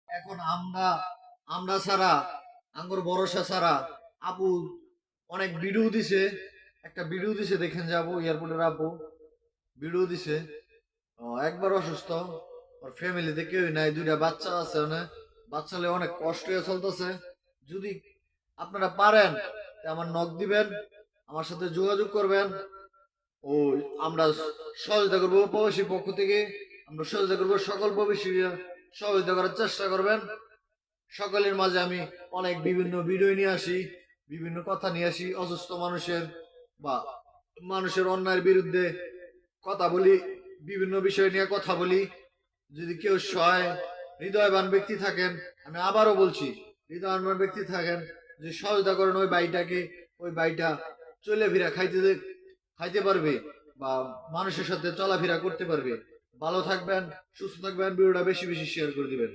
এখন আমরা আমরা ছাড়া আঙ্গুর ভরসা ছাড়া আপু অনেক ভিডিও দিছে। একটা ভিডিও দিছে, দেখেন যাবো এয়ারপোর্টের আপু ভিডিও দিছে। একবার অসুস্থ, ওর ফ্যামিলিতে কেউই নাই, দুইটা বাচ্চা আছে, না বাচ্চালে অনেক কষ্ট হয়ে চলতেছে। যদি আপনারা পারেন তা আমার নক দিবেন, আমার সাথে যোগাযোগ করবেন। ও আমরা সহযোগিতা করবো প্রবাসী পক্ষ থেকে, আমরা সহযোগিতা করবো, সকল প্রবাসী সহযোগিতা করার চেষ্টা করবেন। সকলের মাঝে আমি অনেক বিভিন্ন ভিডিও নিয়ে আসি, বিভিন্ন কথা নিয়ে আসি, অসুস্থ মানুষের বা মানুষের অন্যায়ের বিরুদ্ধে কথা বলি, বিভিন্ন বিষয় নিয়ে কথা বলি। যদি কেউ সহায় হৃদয়বান ব্যক্তি থাকেন, আমি আবারও বলছি, হৃদয়বান ব্যক্তি থাকেন, যে সহযোগিতা করেন ওই ভাইটাকে, ওই ভাইটা চলে ফিরা খাইতে পারবে বা মানুষের সাথে চলাফেরা করতে পারবে। ভালো থাকবেন, সুস্থ থাকবেন, ভিডিওটা বেশি বেশি শেয়ার করে দিবেন।